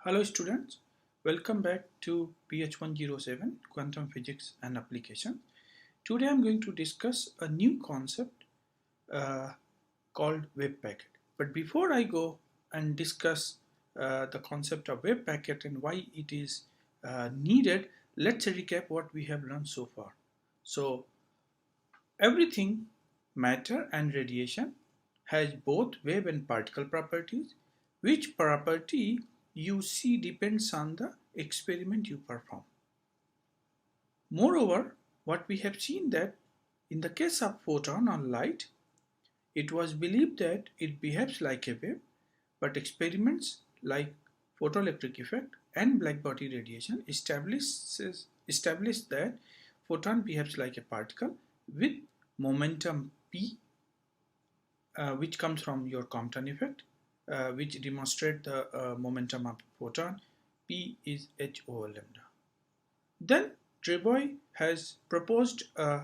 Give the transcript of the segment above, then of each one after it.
Hello students, welcome back to PH107 Quantum Physics and Application. Today I'm going to discuss a new concept uh, called wave packet. But before I go and discuss the concept of wave packet and why it is needed, let's recap what we have learned so far. So everything, matter and radiation, has both wave and particle properties. Which property you see depends on the experiment you perform. Moreover, what we have seen that in the case of photon or light, it was believed that it behaves like a wave, but experiments like photoelectric effect and blackbody radiation establish that photon behaves like a particle with momentum p, which comes from your Compton effect, which demonstrate the momentum of photon. P is h over lambda. Then Treboy has proposed a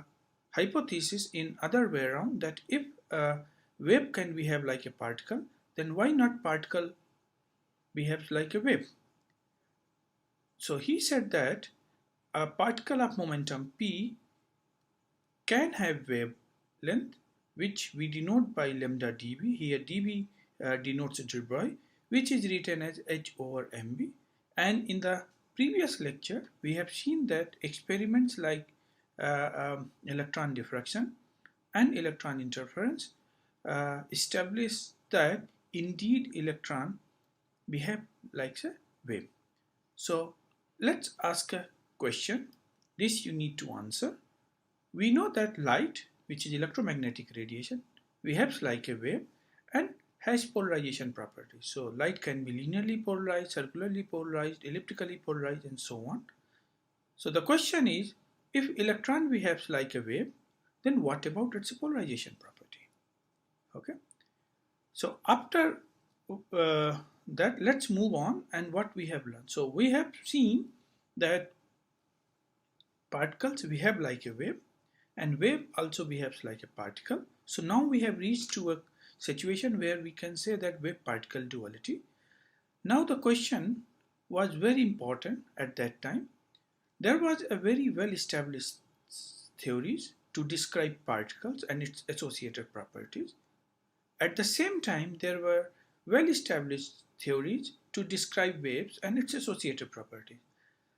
hypothesis in other way around, that if a wave can behave like a particle, then why not particle behaves like a wave? So he said that a particle of momentum p can have wavelength, which we denote by lambda dB. Here dB denotes Treboy, which is written as h over mb. And in the previous lecture, we have seen that experiments like electron diffraction and electron interference establish that indeed electron behave like a wave. So let's ask a question. This you need to answer. We know that light, which is electromagnetic radiation, behaves like a wave and has polarization properties. So light can be linearly polarized, circularly polarized, elliptically polarized, and so on. So the question is, if electron behaves like a wave, then what about its polarization property? Okay. So after that, let's move on and what we have learned. So we have seen that particles behave like a wave, and wave also behaves like a particle. So now we have reached to a situation where we can say that wave-particle duality. Now the question was very important at that time. There was a very well-established theories to describe particles and its associated properties. At the same time, there were well-established theories to describe waves and its associated properties.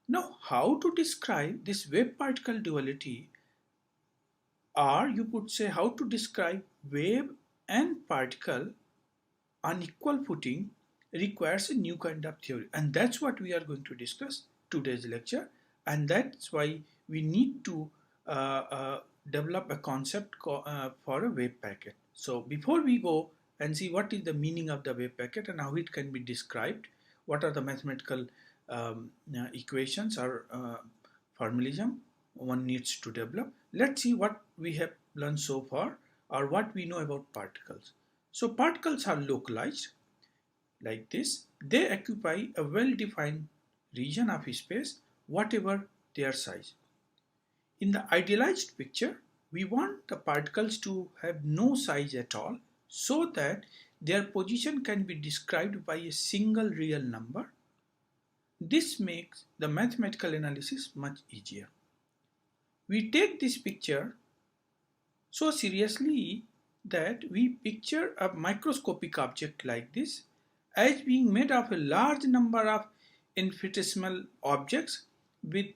Now, how to describe this wave-particle duality, or you could say how to describe wave and particle on equal footing, requires a new kind of theory, and that's what we are going to discuss today's lecture. And that's why we need to develop a concept for a wave packet. So before we go and see what is the meaning of the wave packet and how it can be described, what are the mathematical equations or formalism one needs to develop, let's see what we have learned so far or what we know about particles. So particles are localized like this. They occupy a well-defined region of space, whatever their size. In the idealized picture, we want the particles to have no size at all, so that their position can be described by a single real number. This makes the mathematical analysis much easier. We take this picture so seriously that we picture a microscopic object like this as being made of a large number of infinitesimal objects with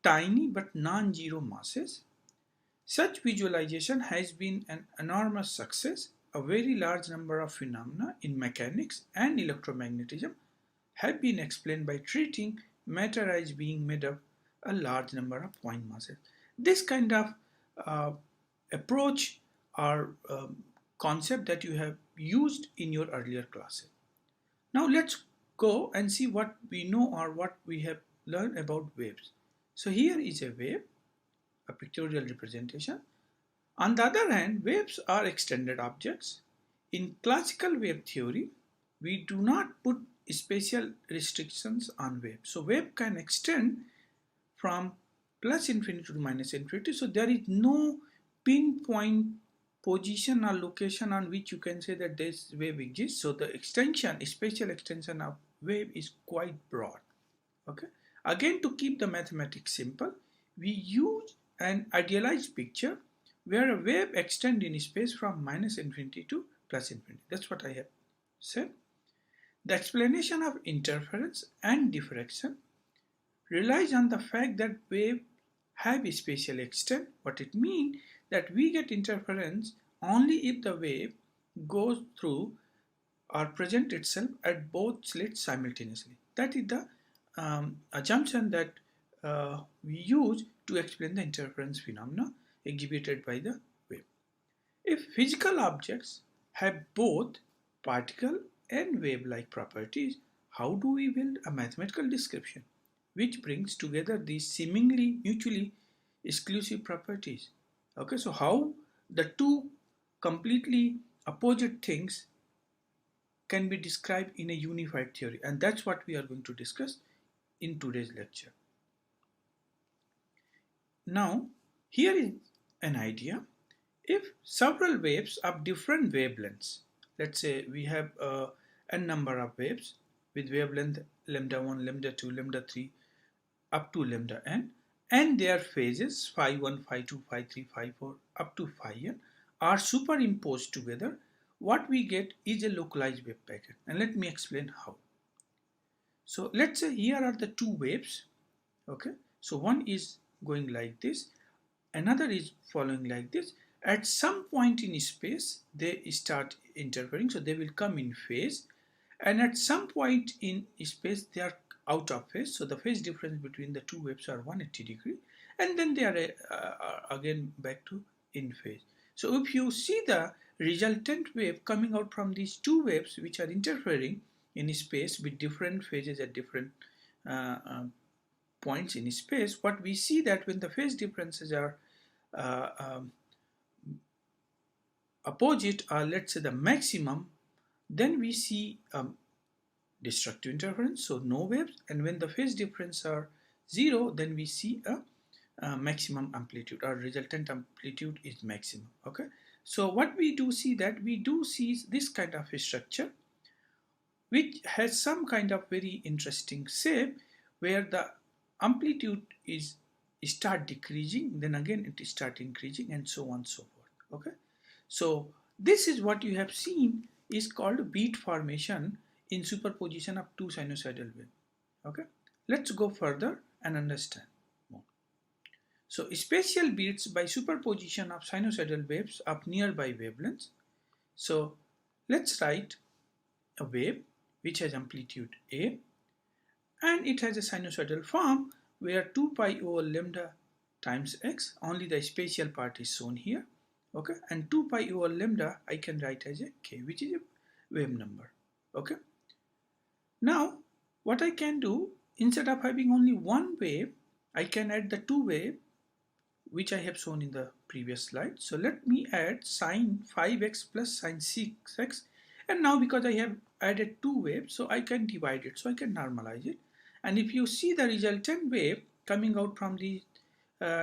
tiny but non-zero masses. Such visualization has been an enormous success. A very large number of phenomena in mechanics and electromagnetism have been explained by treating matter as being made of a large number of point masses. This kind of approach or concept that you have used in your earlier classes. Now let's go and see what we know or what we have learned about waves. So here is a wave, a pictorial representation. On the other hand, waves are extended objects. In classical wave theory, we do not put spatial restrictions on wave. So wave can extend from plus infinity to minus infinity. So there is no pinpoint position or location on which you can say that this wave exists. So the extension, spatial extension of wave is quite broad. Okay. Again, to keep the mathematics simple, we use an idealized picture where a wave extends in space from minus infinity to plus infinity. That's what I have said. The explanation of interference and diffraction relies on the fact that waves have a spatial extent. What it means that we get interference only if the wave goes through or present itself at both slits simultaneously. That is the assumption that we use to explain the interference phenomena exhibited by the wave. If physical objects have both particle and wave-like properties, how do we build a mathematical description which brings together these seemingly mutually exclusive properties? Okay, so how the two completely opposite things can be described in a unified theory, and that's what we are going to discuss in today's lecture. Now, here is an idea. If several waves of different wavelengths, let's say we have n number of waves with wavelength lambda 1, lambda 2, lambda 3 up to lambda n, and their phases phi 1, phi 2, phi 3, phi 4 up to phi n are superimposed together, what we get is a localized wave packet. And let me explain how. So let's say here are the two waves. Okay, so one is going like this, another is following like this. At some point in space they start interfering, so they will come in phase, and at some point in space they are out of phase, so the phase difference between the two waves are 180 degrees, and then they are again back to in phase. So if you see the resultant wave coming out from these two waves which are interfering in space with different phases at different points in space, what we see that when the phase differences are opposite, or let's say the maximum, then we see destructive interference, so no waves, and when the phase difference are 0, then we see a maximum amplitude, or resultant amplitude is maximum. Okay, so what we do see that we do see this kind of a structure which has some kind of very interesting shape where the amplitude is start decreasing, then again it start increasing, and so on and so forth. Okay, so this is what you have seen is called beat formation in superposition of two sinusoidal waves. Okay, let's go further and understand more. So spatial beats by superposition of sinusoidal waves of nearby wavelengths. So let's write a wave which has amplitude A, and it has a sinusoidal form where 2 pi over lambda times x, only the spatial part is shown here. Okay, and 2 pi over lambda I can write as a k, which is a wave number. Okay, now what I can do, instead of having only one wave, I can add the two waves which I have shown in the previous slide. So let me add sine 5x plus sine 6x, and now because I have added two waves, so I can divide it, so I can normalize it. And if you see the resultant wave coming out from the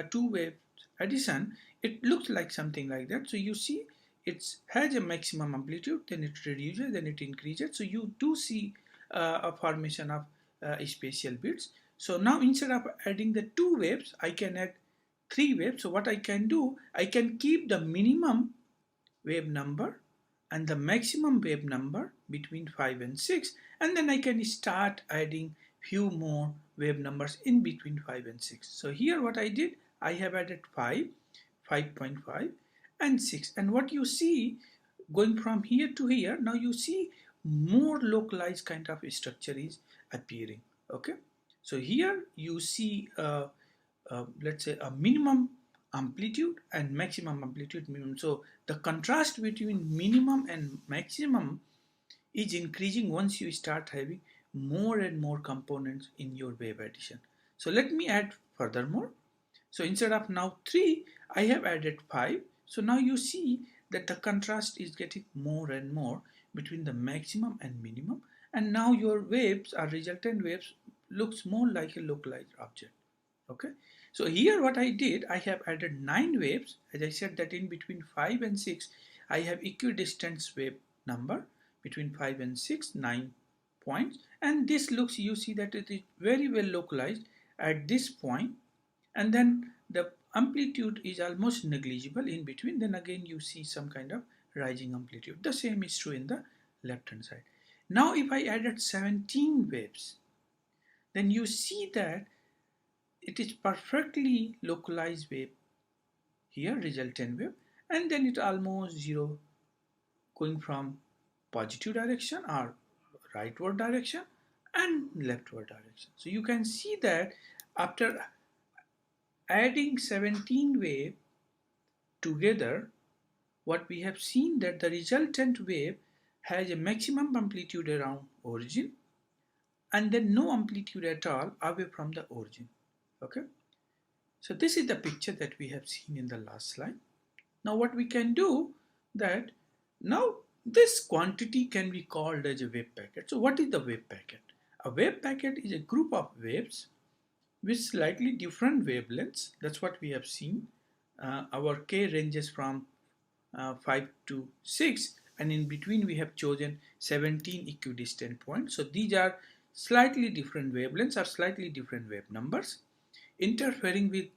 two waves addition, it looks like something like that. So you see it has a maximum amplitude, then it reduces, then it increases. So you do see a formation of spatial beats. So now instead of adding the two waves, I can add three waves. So what I can do, I can keep the minimum wave number and the maximum wave number between 5 and 6, and then I can start adding few more wave numbers in between 5 and 6. So here what I did, I have added 5, 5.5 and 6, and what you see going from here to here, now you see more localized kind of structure is appearing. Okay, so here you see let's say a minimum amplitude and maximum amplitude minimum. So the contrast between minimum and maximum is increasing once you start having more and more components in your wave addition. So let me add furthermore. So instead of now 3, I have added 5. So now you see that the contrast is getting more and more between the maximum and minimum, and now your waves or resultant waves looks more like a localized object. Okay, so here what I did, I have added 9 waves. As I said that in between 5 and 6 I have equidistant wave number between 5 and 6, 9 points, and this looks, you see that it is very well localized at this point, and then the amplitude is almost negligible in between. Then again you see some kind of rising amplitude. The same is true in the left hand side. Now if I added 17 waves, then you see that it is perfectly localized wave here, resultant wave, and then it almost zero going from positive direction or rightward direction and leftward direction. So you can see that after adding 17 wave together, what we have seen that the resultant wave has a maximum amplitude around origin and then no amplitude at all away from the origin. Okay, so this is the picture that we have seen in the last slide. Now what we can do, that now this quantity can be called as a wave packet. So what is the wave packet? A wave packet is a group of waves with slightly different wavelengths. That's what we have seen. Our K ranges from 5 to 6, and in between we have chosen 17 equidistant points. So these are slightly different wavelengths or slightly different wave numbers interfering with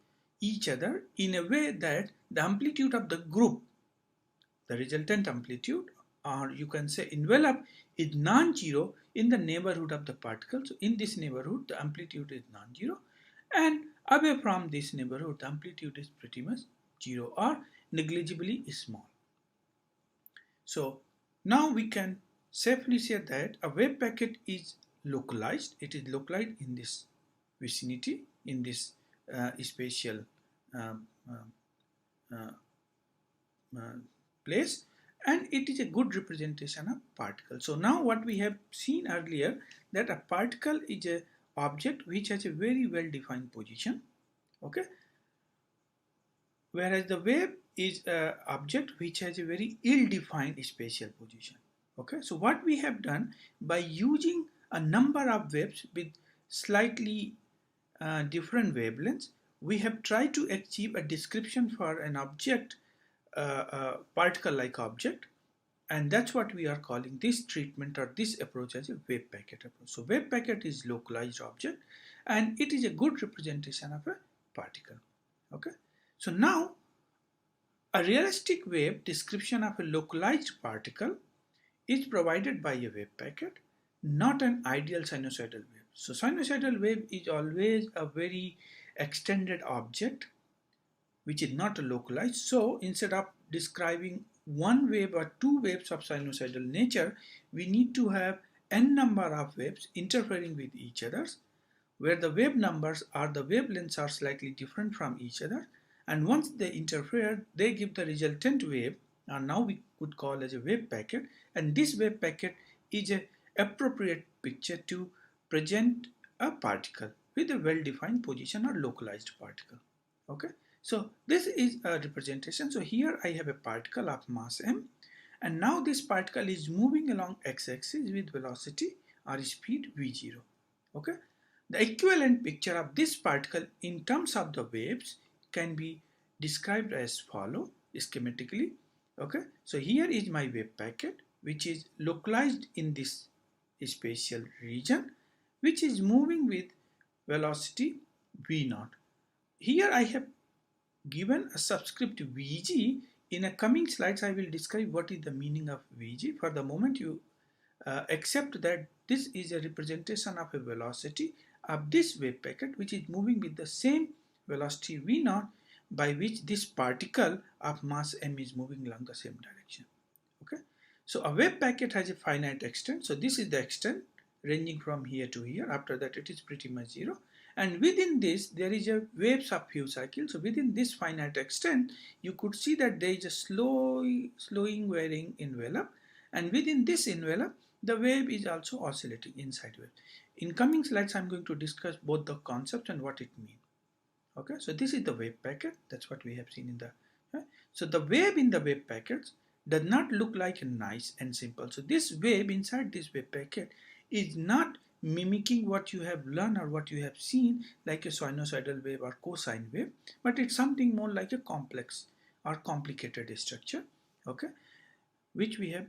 each other in a way that the amplitude of the group, the resultant amplitude, or you can say envelope, is non-zero in the neighborhood of the particle. So in this neighborhood the amplitude is non-zero, and away from this neighborhood the amplitude is pretty much zero or negligibly small. So now we can safely say that a wave packet is localized. It is localized in this vicinity, in this spatial um, uh, place, and it is a good representation of particle. So now what we have seen earlier, that a particle is a object which has a very well defined position, okay, whereas the wave is an object which has a very ill-defined spatial position. Okay, so what we have done, by using a number of waves with slightly different wavelengths, we have tried to achieve a description for an object, particle-like object, and that's what we are calling this treatment or this approach as a wave packet approach. So wave packet is localized object, and it is a good representation of a particle. Okay, so now a realistic wave description of a localized particle is provided by a wave packet, not an ideal sinusoidal wave. So sinusoidal wave is always a very extended object which is not localized. So instead of describing one wave or two waves of sinusoidal nature, we need to have n number of waves interfering with each other, where the wave numbers or the wavelengths are slightly different from each other, and once they interfere they give the resultant wave, and now we could call as a wave packet, and this wave packet is an appropriate picture to present a particle with a well-defined position or localized particle. Okay, so this is a representation. So here I have a particle of mass m, and now this particle is moving along x-axis with velocity or speed v0. Okay, the equivalent picture of this particle in terms of the waves can be described as follow schematically. Okay, so here is my wave packet which is localized in this spatial region, which is moving with velocity v0. Here I have given a subscript vg. In a coming slides I will describe what is the meaning of vg. For the moment you accept that this is a representation of a velocity of this wave packet which is moving with the same velocity v0 by which this particle of mass m is moving along the same direction. Okay, so a wave packet has a finite extent. So this is the extent ranging from here to here. After that it is pretty much zero, and within this there is a waves of few cycles. So within this finite extent you could see that there is a slowing varying envelope, and within this envelope the wave is also oscillating inside wave. In coming slides I'm going to discuss both the concepts and what it means. Okay, so this is the wave packet. That's what we have seen in the so the wave in the wave packets does not look like a nice and simple. So this wave inside this wave packet is not mimicking what you have learned or what you have seen, like a sinusoidal wave or cosine wave, but it's something more like a complex or complicated structure, okay, which we have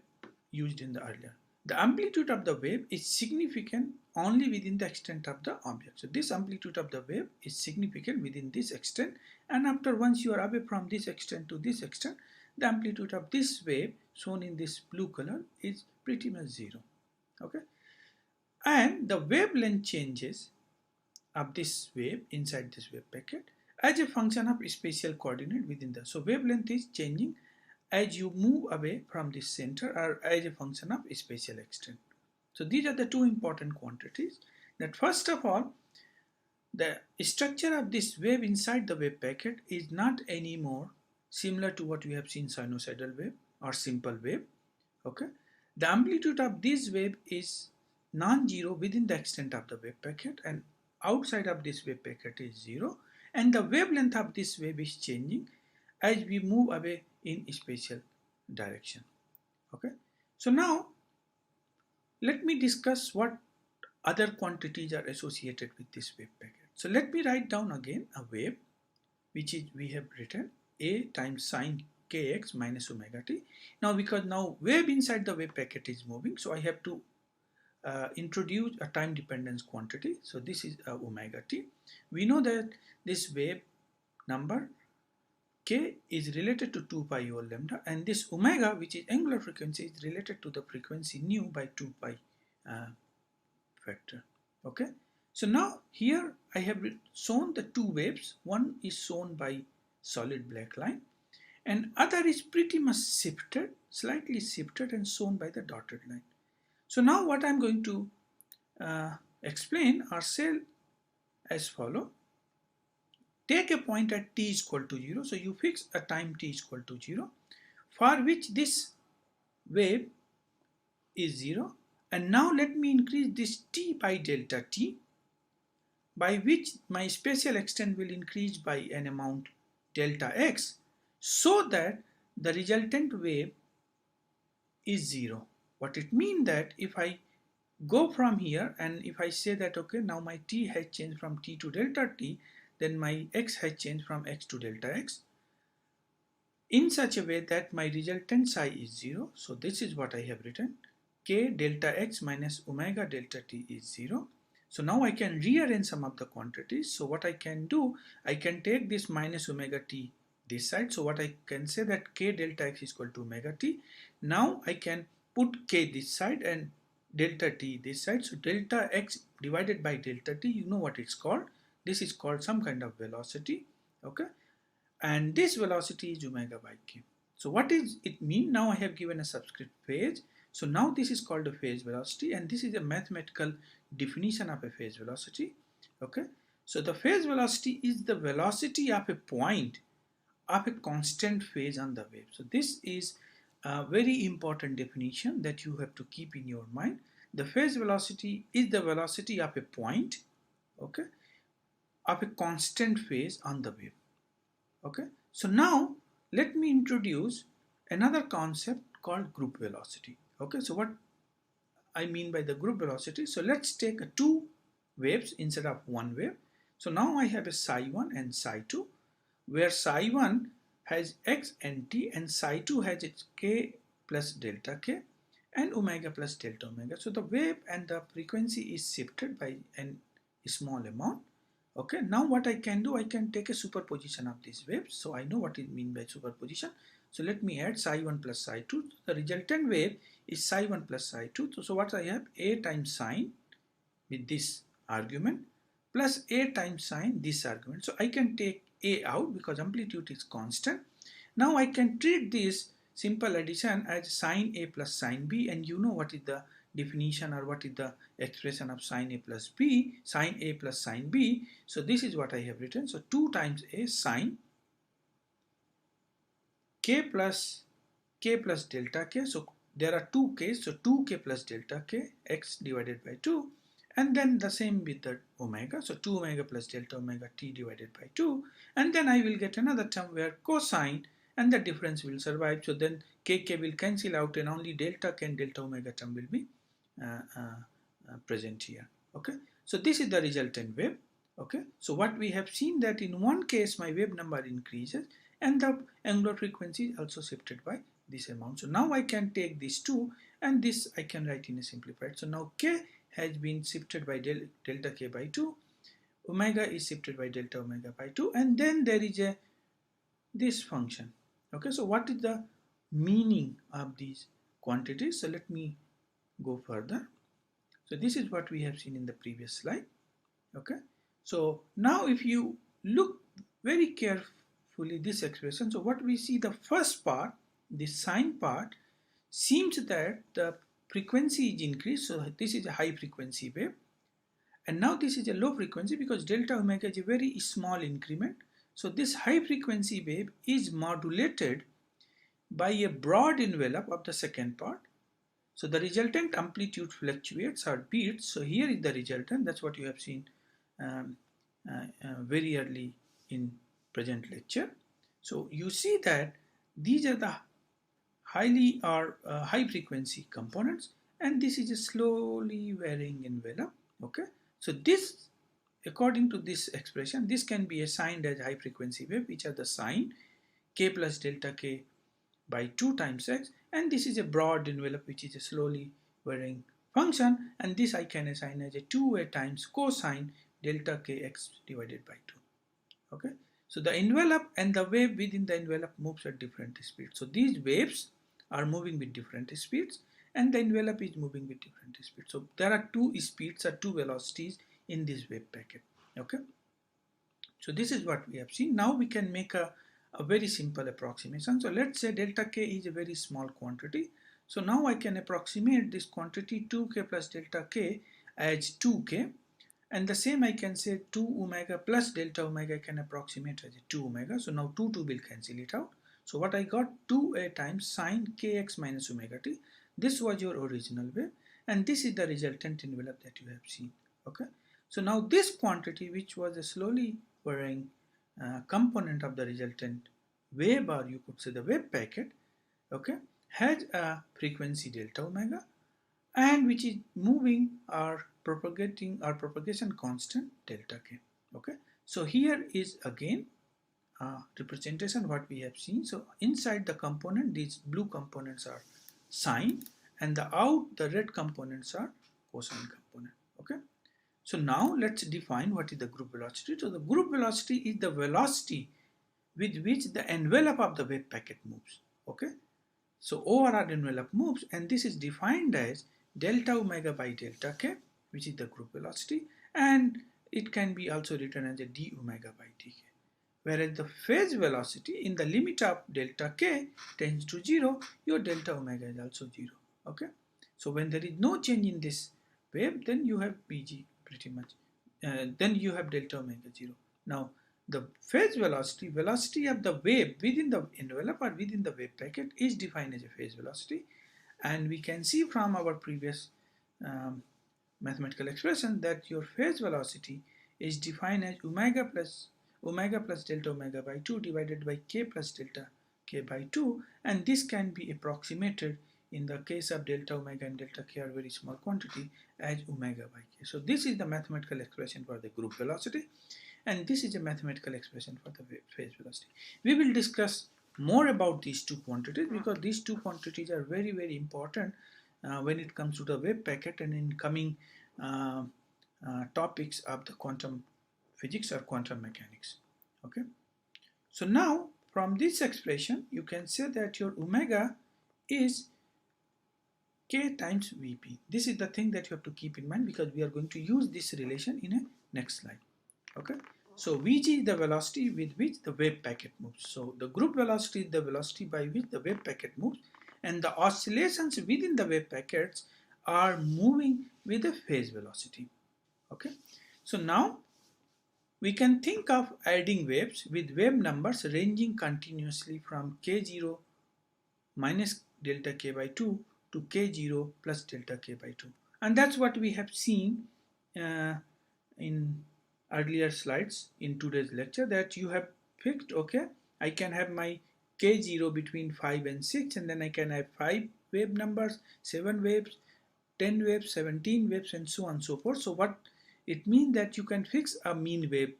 used in the earlier. The amplitude of the wave is significant only within the extent of the object. So this amplitude of the wave is significant within this extent, and after once you are away from this extent to this extent, the amplitude of this wave shown in this blue color is pretty much zero. Okay, and the wavelength changes of this wave inside this wave packet as a function of spatial coordinate within the. So wavelength is changing as you move away from this center or as a function of spatial extent. So these are the two important quantities. That first of all, the structure of this wave inside the wave packet is not anymore similar to what we have seen sinusoidal wave or simple wave. Okay, the amplitude of this wave is non-zero within the extent of the wave packet, and outside of this wave packet is zero, and the wavelength of this wave is changing as we move away in spatial direction. Okay, so now let me discuss what other quantities are associated with this wave packet. So let me write down again a wave, which is we have written a times sine kx minus omega t. Now because now wave inside the wave packet is moving, so I have to introduce a time dependence quantity. So this is omega t. We know that this wave number k is related to 2 pi over lambda, and this omega, which is angular frequency, is related to the frequency nu by 2 pi factor. Okay, so now here I have shown the two waves. One is shown by solid black line, and other is pretty much shifted, slightly shifted, and shown by the dotted line. So now what I'm going to explain or say as follow. Take a point at t is equal to 0. So you fix a time t is equal to 0 for which this wave is 0. And now let me increase this t by delta t, by which my spatial extent will increase by an amount delta x, so that the resultant wave is 0. What it means that if I go from here and if I say that okay, now my t has changed from t to delta t, then my x has changed from x to delta x in such a way that my resultant psi is 0. So this is what I have written. K delta x minus omega delta t is 0. So now I can rearrange some of the quantities. So what I can do, I can take this minus omega t this side. So what I can say that k delta x is equal to omega t. Now I can put k this side and delta t this side. So delta x divided by delta t, you know what it's called. This is called some kind of velocity, okay, and this velocity is omega by k. So what is it mean? Now I have given a subscript phase. So now this is called a phase velocity, and this is a mathematical definition of a phase velocity. Okay, so the phase velocity is the velocity of a point of a constant phase on the wave. So this is a very important definition that you have to keep in your mind. The phase velocity is the velocity of a point, okay, of a constant phase on the wave. Okay, so now let me introduce another concept called group velocity. Okay, so what I mean by the group velocity, so let's take two waves instead of one wave. So now I have a psi 1 and psi 2, where psi 1 has x and t, and psi 2 has its k plus delta k and omega plus delta omega. So the wave and the frequency is shifted by a small amount. Okay, now what I can do, I can take a superposition of these waves. So I know what it means by superposition. So let me add psi 1 plus psi 2. The resultant wave is psi 1 plus psi 2. So what I have, a times sine with this argument plus a times sine this argument. So I can take a out because amplitude is constant. Now I can treat this simple addition as sine a plus sine b, and you know what is the definition or what is the expression of sine a plus b, sine a plus sine b. So this is what I have written. So 2 times a sine k plus delta k. So there are two k's, so 2k plus delta k, x divided by 2, and then the same with the omega, so 2 omega plus delta omega t divided by 2, and then I will get another term where cosine and the difference will survive. So then kk will cancel out and only delta k and delta omega term will be present here. Okay, so this is the resultant wave. Okay, so what we have seen that in one case my wave number increases and the angular frequency is also shifted by this amount. So now I can take these two and this I can write in a simplified. So now k has been shifted by delta k by 2, omega is shifted by delta omega by 2, and then there is a this function. Okay, so what is the meaning of these quantities? So let me go further. So this is what we have seen in the previous slide. Okay, so now if you look very carefully this expression, so what we see, the first part, the sine part, seems that the frequency is increased. So this is a high frequency wave, and now this is a low frequency because delta omega is a very small increment. So this high frequency wave is modulated by a broad envelope of the second part. So the resultant amplitude fluctuates or beats. So here is the resultant. That's what you have seen very early in present lecture. So you see that these are the highly or high frequency components, and this is a slowly varying envelope. Okay, so this, according to this expression, this can be assigned as high frequency wave, which are the sine k plus delta k by 2 times x, and this is a broad envelope which is a slowly varying function, and this I can assign as a 2a times cosine delta kx divided by 2. Okay, so the envelope and the wave within the envelope moves at different speeds. So these waves are moving with different speeds and the envelope is moving with different speeds. So there are two speeds or two velocities in this wave packet. Okay, so this is what we have seen. Now we can make a very simple approximation. So let's say delta k is a very small quantity. So now I can approximate this quantity 2k plus delta k as 2k, and the same I can say 2 omega plus delta omega I can approximate as 2 omega. So now 2 will cancel it out. So what I got, 2a times sine kx minus omega t. This was your original wave, and this is the resultant envelope that you have seen. Okay, so now this quantity, which was a slowly varying component of the resultant wave, or you could say the wave packet, okay, has a frequency delta omega, and which is moving or propagating or propagation constant delta k. Okay, so here is again representation what we have seen. So inside the component, these blue components are sine, and the red components are cosine component. Okay, so now let's define what is the group velocity. So the group velocity is the velocity with which the envelope of the wave packet moves. Okay, so over our envelope moves, and this is defined as delta omega by delta k, which is the group velocity, and it can be also written as a d omega by dk. Whereas the phase velocity in the limit of delta k tends to 0, your delta omega is also 0. Okay, so when there is no change in this wave, then you have bg pretty much, then you have delta omega 0. Now the phase velocity of the wave within the envelope or within the wave packet is defined as a phase velocity, and we can see from our previous mathematical expression that your phase velocity is defined as omega plus delta omega by 2 divided by k plus delta k by 2, and this can be approximated in the case of delta omega and delta k are very small quantity as omega by k. So this is the mathematical expression for the group velocity, and this is a mathematical expression for the phase velocity. We will discuss more about these two quantities because these two quantities are very, very important when it comes to the wave packet and in coming topics of the quantum physics or quantum mechanics. Okay, so now from this expression you can say that your omega is k times Vp. This is the thing that you have to keep in mind because we are going to use this relation in a next slide. Okay, so Vg is the velocity with which the wave packet moves. So the group velocity is the velocity by which the wave packet moves, and the oscillations within the wave packets are moving with a phase velocity. Okay, so now we can think of adding waves with wave numbers ranging continuously from k0 minus delta k by 2 to k0 plus delta k by 2, and that's what we have seen in earlier slides in today's lecture, that you have picked, okay, I can have my k0 between 5 and 6, and then I can have 5 wave numbers, 7 waves, 10 waves, 17 waves, and so on and so forth. So what it means that you can fix a mean wave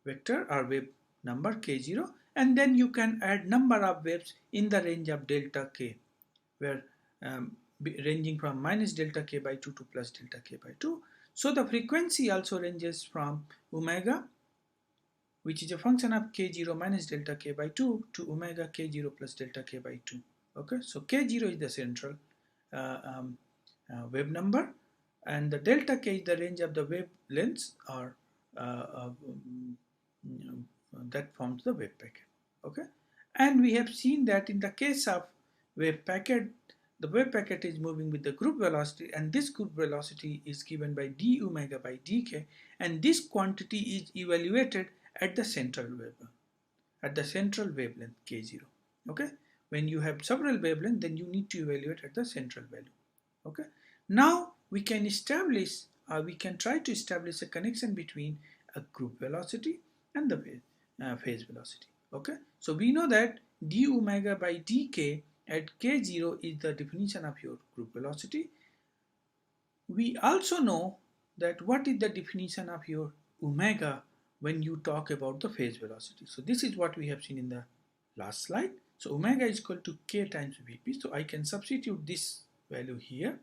vector or wave number k0, and then you can add number of waves in the range of delta k, where ranging from minus delta k by 2 to plus delta k by 2. So the frequency also ranges from omega, which is a function of k0 minus delta k by 2, to omega k0 plus delta k by 2. Okay, so k0 is the central wave number, and the delta k is the range of the wavelengths, or that forms the wave packet. Okay, and we have seen that in the case of wave packet, the wave packet is moving with the group velocity, and this group velocity is given by d omega by dk, and this quantity is evaluated at the central wavelength k0. Okay, when you have several wavelengths, then you need to evaluate at the central value. Okay, now we can establish, we can try to establish a connection between a group velocity and the phase velocity. Okay, so we know that d omega by dk at k0 is the definition of your group velocity. We also know that what is the definition of your omega when you talk about the phase velocity. So this is what we have seen in the last slide. So omega is equal to k times vp. So I can substitute this value here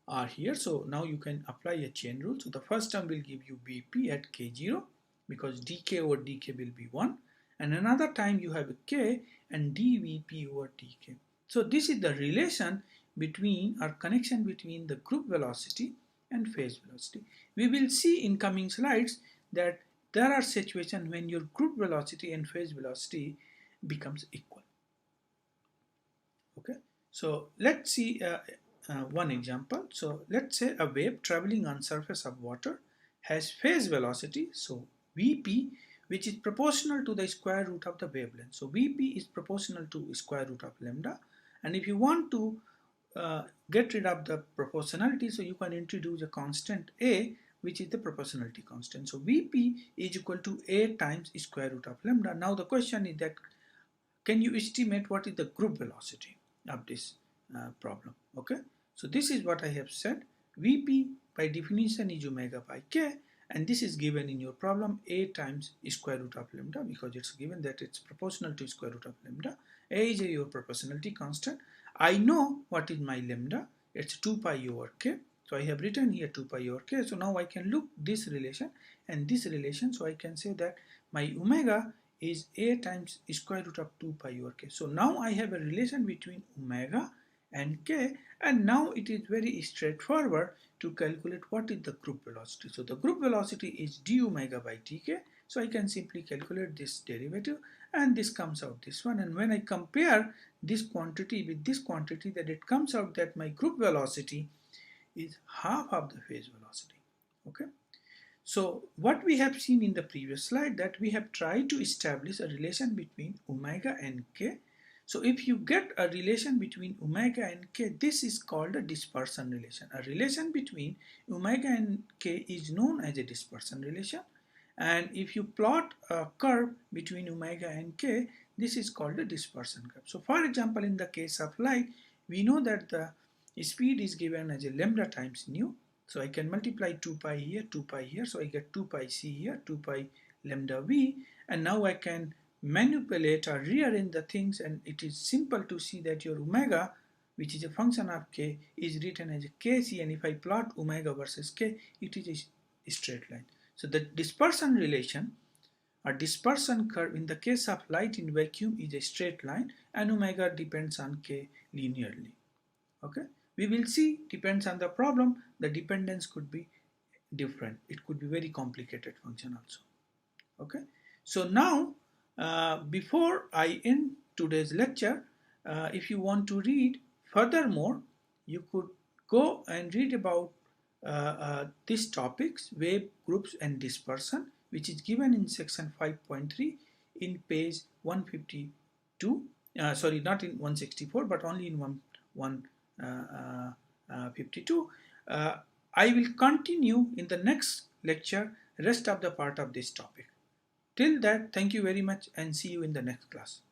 or here. So now you can apply a chain rule. So the first term will give you vp at k0, because dk over dk will be 1, and another time you have a k and dvp over dk. So this is the relation between, or connection between, the group velocity and phase velocity. We will see in coming slides that there are situations when your group velocity and phase velocity becomes equal. Okay, so let's see one example. So let's say a wave traveling on surface of water has phase velocity, so Vp, which is proportional to the square root of the wavelength. So Vp is proportional to square root of lambda, and if you want to get rid of the proportionality, so you can introduce a constant a, which is the proportionality constant. So Vp is equal to a times square root of lambda. Now the question is that, can you estimate what is the group velocity of this problem? Okay, so this is what I have said. Vp by definition is omega by k, and this is given in your problem, a times square root of lambda, because it's given that it's proportional to square root of lambda. A is your proportionality constant. I know what is my lambda, it's 2 pi over k, so I have written here 2 pi over k. So now I can look this relation and this relation, so I can say that my omega is a times square root of 2 pi over k. So now I have a relation between omega and k, and now it is very straightforward to calculate what is the group velocity. So the group velocity is d omega by dk, so I can simply calculate this derivative, and this comes out this one, and when I compare this quantity with this quantity, that it comes out that my group velocity is half of the phase velocity. Okay, so what we have seen in the previous slide, that we have tried to establish a relation between omega and k. So if you get a relation between omega and k, this is called a dispersion relation. A relation between omega and k is known as a dispersion relation, and if you plot a curve between omega and k, this is called a dispersion curve. So for example, in the case of light, we know that the speed is given as a lambda times nu. So I can multiply 2 pi here, 2 pi here, so I get 2 pi c here, 2 pi lambda v, and now I can manipulate or rearrange the things, and it is simple to see that your omega, which is a function of k, is written as a kc, and if I plot omega versus k, it is a straight line. So the dispersion relation or dispersion curve in the case of light in vacuum is a straight line, and omega depends on k linearly. Okay, we will see, depends on the problem, the dependence could be different. It could be very complicated function also. Okay, so now before I end today's lecture, if you want to read furthermore, you could go and read about these topics, wave groups and dispersion, which is given in section 5.3 in page 152, sorry, not in 164, but only in 152. I will continue in the next lecture rest of the part of this topic. Till that, thank you very much and see you in the next class.